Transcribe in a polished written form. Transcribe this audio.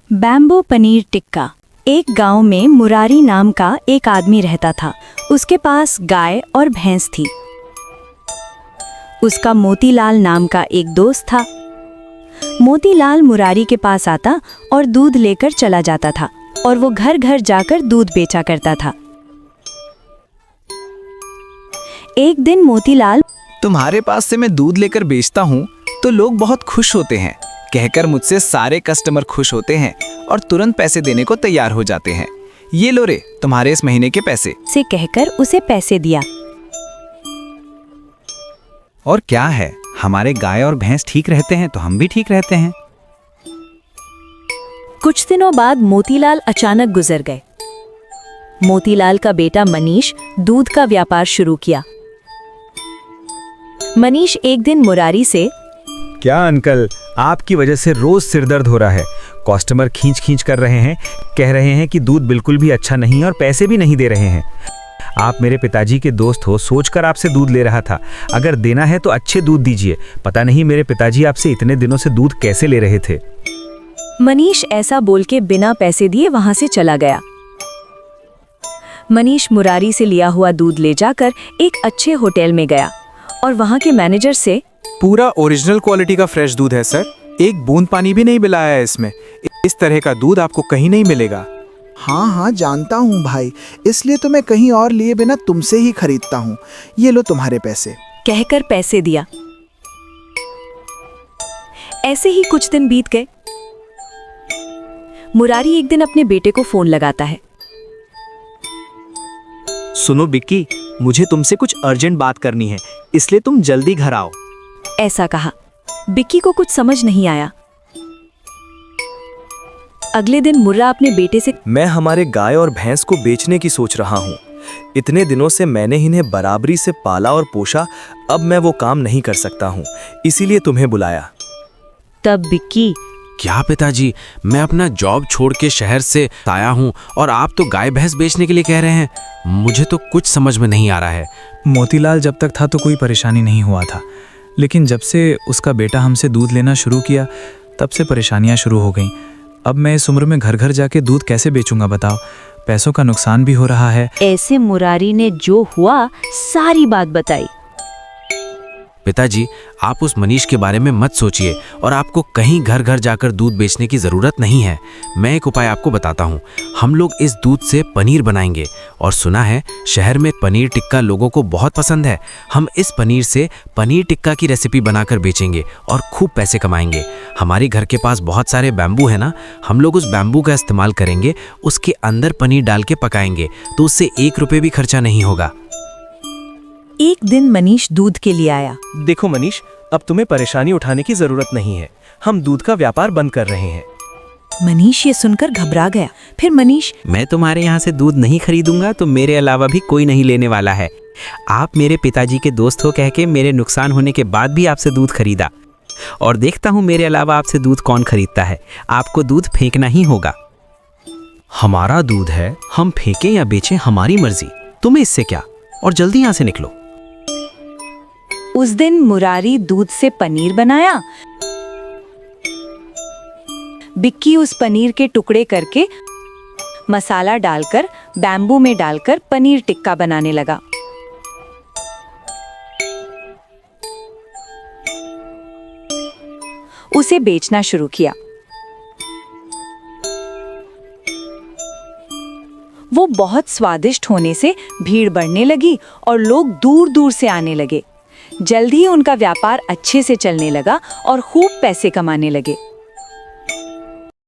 Bamboo paneer tikka. एक गांव में मुरारी नाम का एक आदमी रहता था। उसके पास गाय और भैंस थी। उसका मोतीलाल नाम का एक दोस्त था। मोतीलाल मुरारी के पास आता और दूध लेकर चला जाता था और वो घर घर जाकर दूध बेचा करता था। एक दिन मोतीलाल, तुम्हारे पास से मैं दूध लेकर बेचता हूँ तो लोग बहुत खुश होते हैं, कहकर मुझसे सारे कस्टमर खुश होते हैं और तुरंत पैसे देने को तैयार हो जाते हैं। ये लो रे तुम्हारे इस महीने के पैसे, से कहकर उसे पैसे दिया। और क्या है, हमारे गाय और भैंस ठीक रहते हैं तो हम भी ठीक रहते हैं। कुछ दिनों बाद मोतीलाल अचानक गुजर गए। मोतीलाल का बेटा मनीष दूध का व्यापार शुरू किया। मनीष एक दिन मुरारी से, क्या अंकल, आपकी वजह से रोज सिरदर्द हो रहा है। कस्टमर खींच खींच कर रहे हैं, कह रहे हैं कि दूध बिल्कुल भी अच्छा नहीं और पैसे भी नहीं दे रहे हैं। आप मेरे पिताजी के दोस्त हो, सोचकर आपसे दूध ले रहा था। अगर देना है तो अच्छे दूध दीजिए। पता नहीं मेरे पिताजी आपसे इतने दिनों से दूध कैसे ले रहे थे। मनीष ऐसा बोल के बिना पैसे दिए वहां से चला गया। मनीष मुरारी से लिया हुआ दूध ले जाकर एक अच्छे होटल में गया और वहां के मैनेजर से, पूरा ओरिजिनल क्वालिटी का फ्रेश दूध है सर, एक बूंद पानी भी नहीं मिलाया है इसमें। इस तरह का दूध आपको कहीं नहीं मिलेगा। हाँ जानता हूँ भाई, इसलिए तो मैं कहीं और लिए बिना तुमसे ही खरीदता हूँ। ये लो तुम्हारे पैसे, कहकर पैसे दिया। ऐसे ही कुछ दिन बीत गए। मुरारी एक दिन अपने बेटे को फोन लगाता है। सुनो बिक्की, मुझे तुमसे कुछ अर्जेंट बात करनी है, इसलिए तुम जल्दी घर आओ। ऐसा कहा। बिक्की को कुछ समझ नहीं आया। अगले दिन मुर्रा अपने बेटे से, मैं हमारे गाय और भैंस को बेचने की सोच रहा हूँ। इतने दिनों से मैंने इन्हें बराबरी से पाला और पोषा, अब मैं वो काम नहीं कर सकता हूँ, इसीलिए तुम्हें बुलाया। तब बिक्की, क्या पिताजी, मैं अपना जॉब छोड़ के शहर से आया हूँ और आप तो गाय भैंस बेचने के लिए कह रहे हैं। मुझे तो कुछ समझ में नहीं आ रहा है। मोतीलाल जब तक था तो कोई परेशानी नहीं हुआ था, लेकिन जब से उसका बेटा हमसे दूध लेना शुरू किया तब से परेशानियां शुरू हो गईं। अब मैं इस उम्र में घर घर जाके दूध कैसे बेचूंगा बताओ, पैसों का नुकसान भी हो रहा है। ऐसे मुरारी ने जो हुआ सारी बात बताई। पिताजी, आप उस मनीष के बारे में मत सोचिए और आपको कहीं घर घर जाकर दूध बेचने की ज़रूरत नहीं है। मैं एक उपाय आपको बताता हूँ। हम लोग इस दूध से पनीर बनाएंगे और सुना है शहर में पनीर टिक्का लोगों को बहुत पसंद है। हम इस पनीर से पनीर टिक्का की रेसिपी बनाकर बेचेंगे और खूब पैसे कमाएंगे। हमारे घर के पास बहुत सारे बैम्बू है ना, हम लोग उस बैम्बू का इस्तेमाल करेंगे, उसके अंदर पनीर डाल के पकाएंगे तो उससे 1 रुपये भी खर्चा नहीं होगा। एक दिन मनीष दूध के लिए आया। देखो मनीष, अब तुम्हें परेशानी उठाने की जरूरत नहीं है, हम दूध का व्यापार बंद कर रहे हैं। मनीष ये सुनकर घबरा गया। फिर मनीष, मैं तुम्हारे यहाँ से दूध नहीं खरीदूंगा तो मेरे अलावा भी कोई नहीं लेने वाला है। आप मेरे पिताजी के दोस्त हो कह के मेरे नुकसान होने के बाद भी आपसे दूध खरीदा, और देखता हूँ मेरे अलावा आपसे दूध कौन खरीदता है। आपको दूध फेंकना ही होगा। हमारा दूध है, हम फेंकें या बेचें हमारी मर्जी, तुम्हें इससे क्या, और जल्दी यहाँ से निकलो। उस दिन मुरारी दूध से पनीर बनाया। बिक्की उस पनीर के टुकड़े करके मसाला डालकर बैम्बू में डालकर पनीर टिक्का बनाने लगा। उसे बेचना शुरू किया। वो बहुत स्वादिष्ट होने से भीड़ बढ़ने लगी और लोग दूर दूर से आने लगे। जल्द ही उनका व्यापार अच्छे से चलने लगा और खूब पैसे कमाने लगे।